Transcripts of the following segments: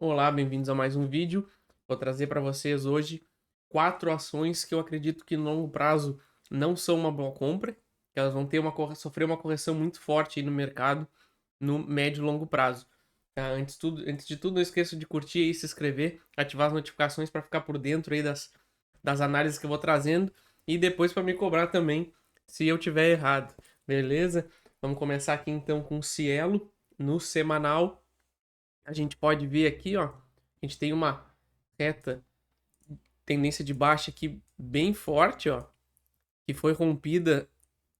Olá, bem-vindos a mais um vídeo. Vou trazer para vocês hoje 4 ações que eu acredito que no longo prazo não são uma boa compra, que elas vão ter sofrer uma correção muito forte aí no mercado no médio e longo prazo. Tá? Antes de tudo, não esqueça de curtir e se inscrever, ativar as notificações para ficar por dentro aí das análises que eu vou trazendo e depois para me cobrar também se eu tiver errado, beleza? Vamos começar aqui então com o Cielo no semanal. A gente pode ver aqui, ó, a gente tem uma reta tendência de baixa aqui bem forte, ó, que foi rompida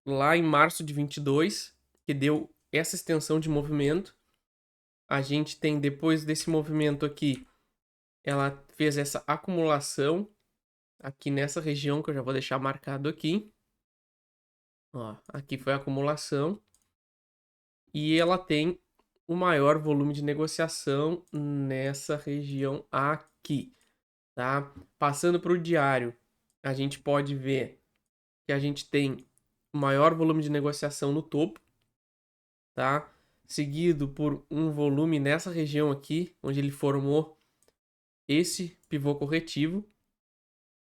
lá em março de 22, que deu essa extensão de movimento. A gente tem depois desse movimento aqui, ela fez essa acumulação aqui nessa região que eu já vou deixar marcado aqui. Ó, aqui foi a acumulação e ela tem o maior volume de negociação nessa região aqui. Tá? Passando para o diário, a gente pode ver que a gente tem o maior volume de negociação no topo, tá? Seguido por um volume nessa região aqui, onde ele formou esse pivô corretivo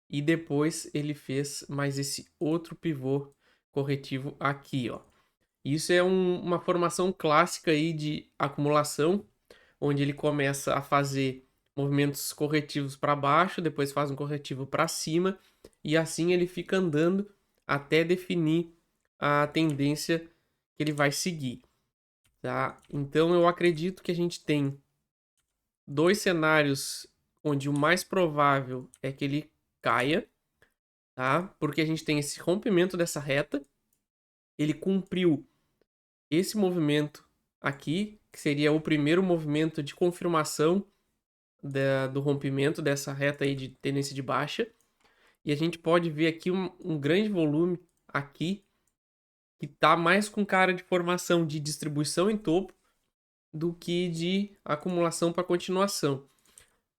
e depois ele fez mais esse outro pivô corretivo aqui, ó. Isso é uma formação clássica aí de acumulação, onde ele começa a fazer movimentos corretivos para baixo, depois faz um corretivo para cima, e assim ele fica andando até definir a tendência que ele vai seguir, tá? Então eu acredito que a gente tem dois cenários onde o mais provável é que ele caia, tá? Porque a gente tem esse rompimento dessa reta, ele cumpriu esse movimento aqui, que seria o primeiro movimento de confirmação do rompimento dessa reta aí de tendência de baixa. E a gente pode ver aqui um grande volume aqui, que está mais com cara de formação de distribuição em topo do que de acumulação para continuação.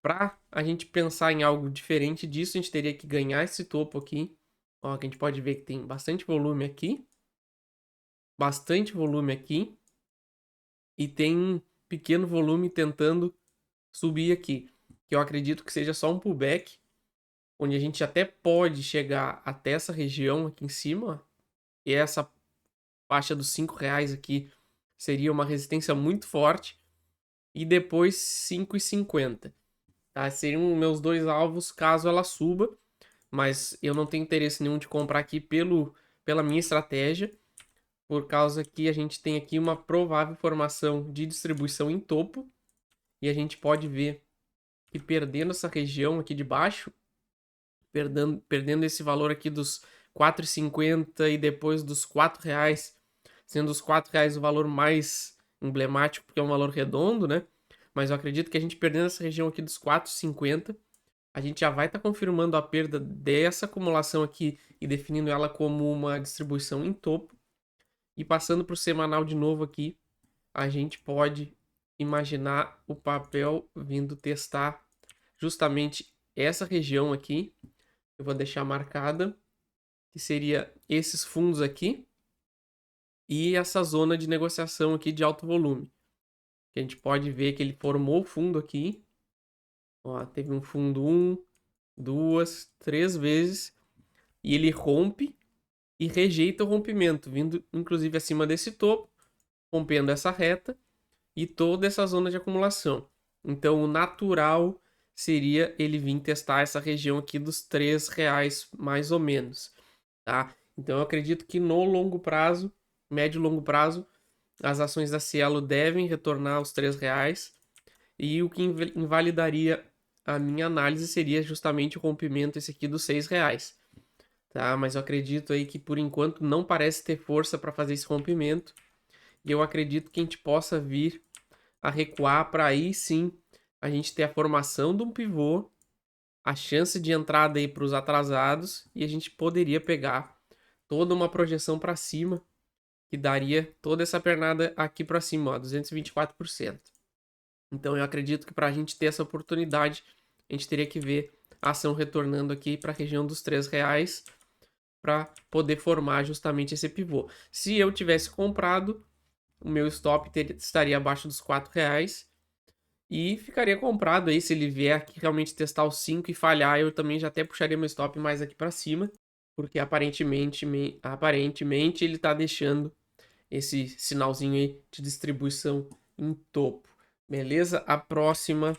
Para a gente pensar em algo diferente disso, a gente teria que ganhar esse topo aqui. Ó, que a gente pode ver que tem bastante volume aqui e tem um pequeno volume tentando subir aqui, que eu acredito que seja só um pullback, onde a gente até pode chegar até essa região aqui em cima, e essa faixa dos R$ 5 aqui seria uma resistência muito forte, e depois 5,50, tá? Seriam meus dois alvos caso ela suba, mas eu não tenho interesse nenhum de comprar aqui pela minha estratégia, por causa que a gente tem aqui uma provável formação de distribuição em topo, e a gente pode ver que perdendo essa região aqui de baixo, perdendo esse valor aqui dos 4,50 e depois dos R$ 4, sendo os R$ 4 o valor mais emblemático, porque é um valor redondo, né? Mas eu acredito que a gente perdendo essa região aqui dos 4,50, a gente já vai estar confirmando a perda dessa acumulação aqui e definindo ela como uma distribuição em topo. E passando para o semanal de novo aqui, a gente pode imaginar o papel vindo testar justamente essa região aqui. Eu vou deixar marcada, que seria esses fundos aqui e essa zona de negociação aqui de alto volume. Que a gente pode ver que ele formou o fundo aqui. Ó, teve um fundo 2, 3 vezes e ele rompe e rejeita o rompimento, vindo inclusive acima desse topo, rompendo essa reta e toda essa zona de acumulação. Então o natural seria ele vir testar essa região aqui dos R$ 3 mais ou menos, tá? Então eu acredito que no longo prazo, médio e longo prazo, as ações da Cielo devem retornar aos R$ 3 e o que invalidaria a minha análise seria justamente o rompimento esse aqui dos R$ 6, tá? Mas eu acredito aí que por enquanto não parece ter força para fazer esse rompimento e eu acredito que a gente possa vir a recuar para aí sim a gente ter a formação de um pivô, a chance de entrada aí para os atrasados e a gente poderia pegar toda uma projeção para cima que daria toda essa pernada aqui para cima, ó, 224%. Então eu acredito que para a gente ter essa oportunidade, a gente teria que ver a ação retornando aqui para a região dos R$ 3 para poder formar justamente esse pivô. Se eu tivesse comprado, o meu stop estaria abaixo dos R$ 4 E ficaria comprado aí, se ele vier aqui realmente testar os 5 e falhar, eu também já até puxaria meu stop mais aqui para cima, porque aparentemente ele tá deixando esse sinalzinho aí de distribuição em topo. Beleza? A próxima,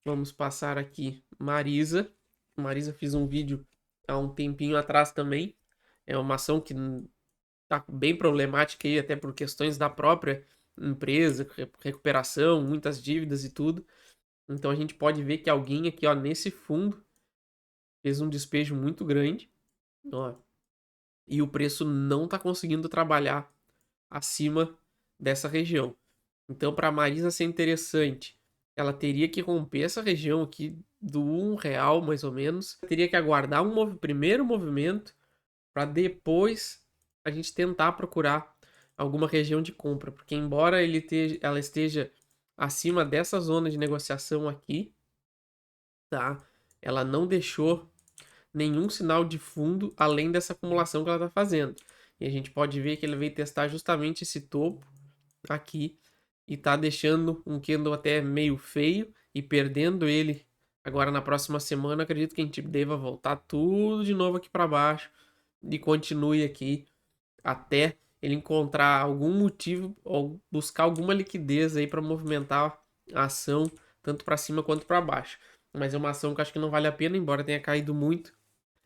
vamos passar aqui, Marisa. Marisa fiz um vídeo há um tempinho atrás também. É uma ação que tá bem problemática aí, até por questões da própria empresa, recuperação, muitas dívidas e tudo. Então a gente pode ver que alguém aqui, ó, nesse fundo fez um despejo muito grande, ó, e o preço não está conseguindo trabalhar acima dessa região. Então, para a Marisa ser interessante, ela teria que romper essa região aqui do R$ 1 mais ou menos. Teria que aguardar primeiro movimento para depois a gente tentar procurar alguma região de compra, porque embora ela esteja acima dessa zona de negociação aqui, tá? Ela não deixou nenhum sinal de fundo além dessa acumulação que ela está fazendo. E a gente pode ver que ele veio testar justamente esse topo aqui e tá deixando um candle até meio feio e perdendo ele agora na próxima semana. Acredito que a gente deva voltar tudo de novo aqui para baixo e continue aqui até ele encontrar algum motivo ou buscar alguma liquidez aí para movimentar a ação tanto para cima quanto para baixo. Mas é uma ação que eu acho que não vale a pena, embora tenha caído muito.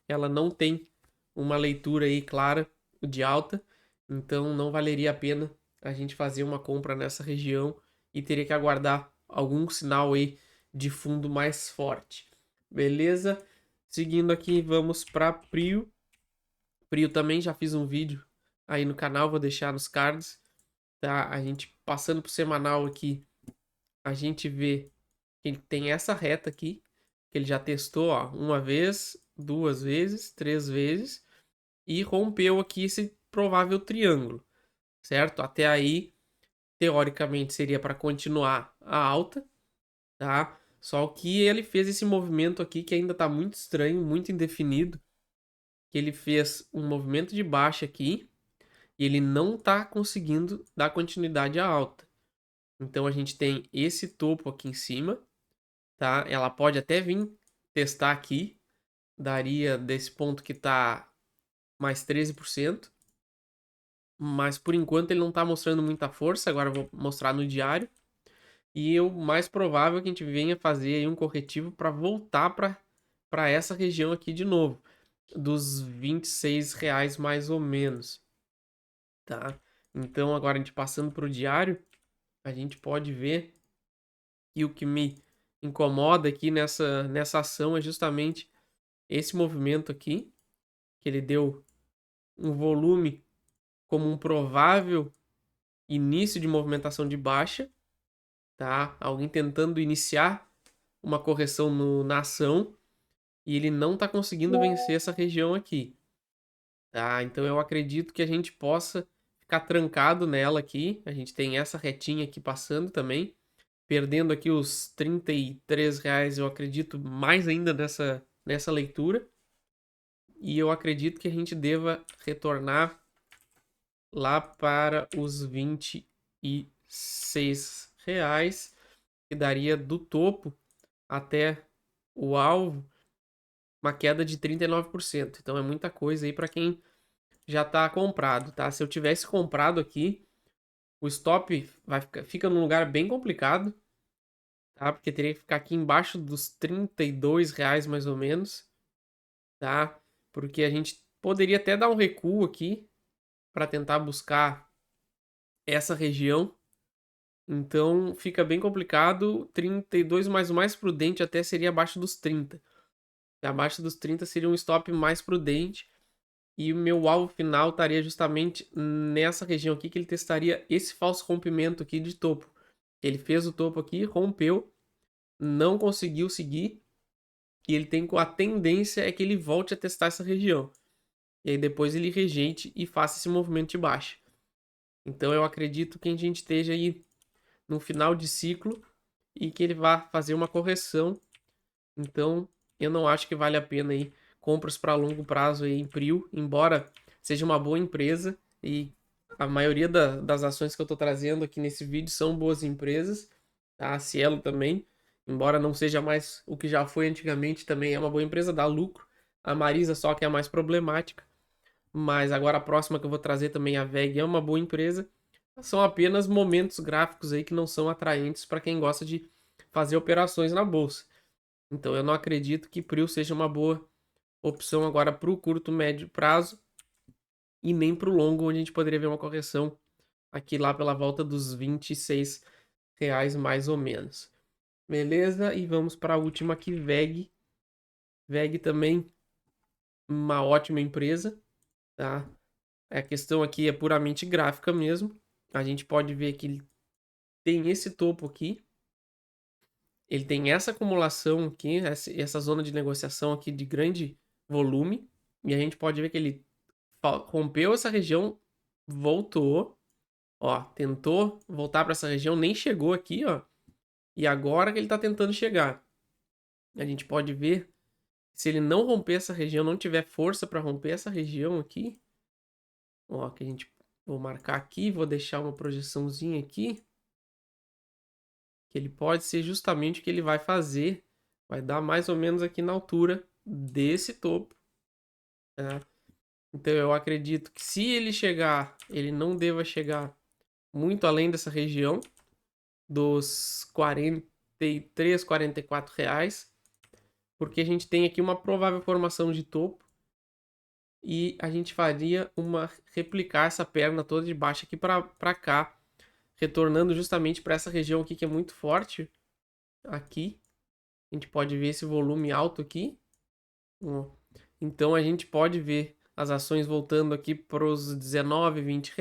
Ela não tem uma leitura aí clara de alta, então não valeria a pena a gente fazer uma compra nessa região e teria que aguardar algum sinal aí de fundo mais forte. Beleza? Seguindo aqui, vamos para Prio. Prio também já fiz um vídeo aí no canal, vou deixar nos cards, tá? A gente passando pro semanal aqui, a gente vê que ele tem essa reta aqui, que ele já testou, ó, uma vez, duas vezes, três vezes e rompeu aqui esse provável triângulo, certo? Até aí, teoricamente, seria para continuar a alta, tá? Só que ele fez esse movimento aqui que ainda está muito estranho, muito indefinido, que ele fez um movimento de baixa aqui e ele não está conseguindo dar continuidade à alta. Então a gente tem esse topo aqui em cima, tá? Ela pode até vir testar aqui, daria desse ponto que está mais 13%. Mas por enquanto ele não está mostrando muita força. Agora eu vou mostrar no diário. E o mais provável é que a gente venha fazer aí um corretivo para voltar para essa região aqui de novo. Dos R$ 26 mais ou menos. Tá? Então agora a gente passando para o diário, a gente pode ver que o que me incomoda aqui nessa ação é justamente esse movimento aqui. Que ele deu um volume como um provável início de movimentação de baixa, tá? Alguém tentando iniciar uma correção na ação e ele não está conseguindo vencer essa região aqui, tá? Então eu acredito que a gente possa ficar trancado nela aqui. A gente tem essa retinha aqui passando também, perdendo aqui os R$ 33, eu acredito mais ainda nessa leitura. E eu acredito que a gente deva retornar lá para os R$ 26, que daria do topo até o alvo uma queda de 39%. Então é muita coisa aí para quem já está comprado, tá? Se eu tivesse comprado aqui, o stop fica num lugar bem complicado, tá? Porque teria que ficar aqui embaixo dos R$ 32 mais ou menos, tá? Porque a gente poderia até dar um recuo aqui para tentar buscar essa região. Então fica bem complicado. 32, mas o mais prudente até seria abaixo dos 30. Abaixo dos 30 seria um stop mais prudente. E o meu alvo final estaria justamente nessa região aqui, que ele testaria esse falso rompimento aqui de topo. Ele fez o topo aqui, rompeu, não conseguiu seguir. E ele tem a tendência é que ele volte a testar essa região. E aí depois ele rejeite e faça esse movimento de baixa. Então eu acredito que a gente esteja aí no final de ciclo e que ele vá fazer uma correção. Então, eu não acho que vale a pena aí compras para longo prazo aí em Prio, embora seja uma boa empresa e a maioria das ações que eu estou trazendo aqui nesse vídeo são boas empresas, tá? A Cielo também, embora não seja mais o que já foi antigamente, também é uma boa empresa, dá lucro. A Marisa só que é a mais problemática, mas agora a próxima que eu vou trazer também, a VEG, é uma boa empresa. São apenas momentos gráficos aí que não são atraentes para quem gosta de fazer operações na bolsa. Então eu não acredito que PRIO seja uma boa opção agora para o curto, médio prazo e nem para o longo, onde a gente poderia ver uma correção aqui lá pela volta dos R$ 26 mais ou menos. Beleza? E vamos para a última aqui, VEG. VEG também uma ótima empresa, tá? A questão aqui é puramente gráfica mesmo. A gente pode ver que ele tem esse topo aqui. Ele tem essa acumulação aqui, essa zona de negociação aqui de grande volume. E a gente pode ver que ele rompeu essa região, voltou, ó, tentou voltar para essa região, nem chegou aqui, ó. E agora que ele está tentando chegar. A gente pode ver, se ele não romper essa região, não tiver força para romper essa região aqui, ó, que a gente vou marcar aqui, vou deixar uma projeçãozinha aqui, que ele pode ser justamente o que ele vai fazer, vai dar mais ou menos aqui na altura desse topo, tá? Então eu acredito que se ele chegar, ele não deva chegar muito além dessa região dos 43, R$ 44, porque a gente tem aqui uma provável formação de topo e a gente faria uma replicar essa perna toda de baixo aqui para cá, retornando justamente para essa região aqui que é muito forte. Aqui a gente pode ver esse volume alto aqui. Então a gente pode ver as ações voltando aqui para os R$ 19, R$ 20.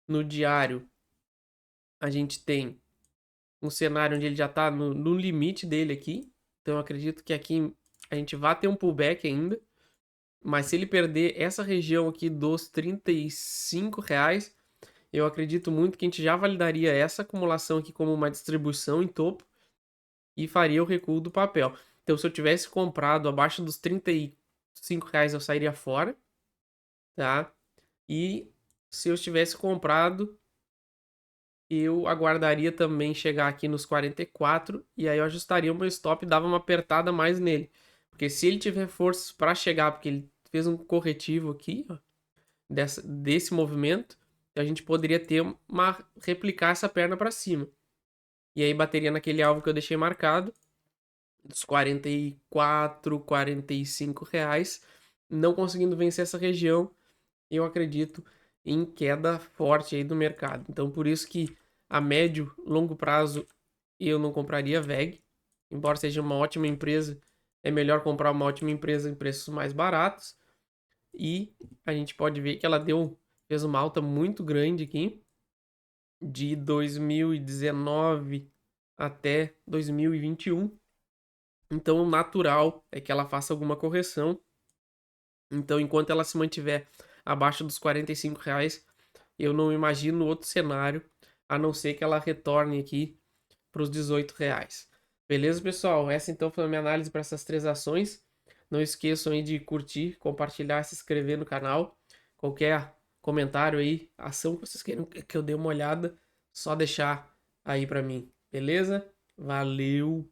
No diário a gente tem um cenário onde ele já está no limite dele aqui. Então eu acredito que aqui a gente vai ter um pullback ainda. Mas se ele perder essa região aqui dos R$ 35, eu acredito muito que a gente já validaria essa acumulação aqui como uma distribuição em topo e faria o recuo do papel. Então, se eu tivesse comprado abaixo dos R$ 35, eu sairia fora, tá? E se eu tivesse comprado, eu aguardaria também chegar aqui nos 44 e aí eu ajustaria o meu stop e dava uma apertada mais nele. Porque se ele tiver forças para chegar, porque ele fez um corretivo aqui, ó, desse movimento, a gente poderia ter replicar essa perna para cima. E aí bateria naquele alvo que eu deixei marcado, dos 44, R$ 45, não conseguindo vencer essa região, eu acredito em queda forte aí do mercado. Então por isso que a médio, longo prazo eu não compraria VEG, embora seja uma ótima empresa, é melhor comprar uma ótima empresa em preços mais baratos. E a gente pode ver que ela fez uma alta muito grande aqui, de 2019 até 2021. Então, o natural é que ela faça alguma correção. Então, enquanto ela se mantiver abaixo dos R$ 45, eu não imagino outro cenário, a não ser que ela retorne aqui para os R$ 18. Beleza, pessoal? Essa então foi a minha análise para essas três ações. Não esqueçam aí de curtir, compartilhar, se inscrever no canal. Qualquer comentário aí, ação que vocês queiram que eu dê uma olhada, só deixar aí para mim. Beleza? Valeu!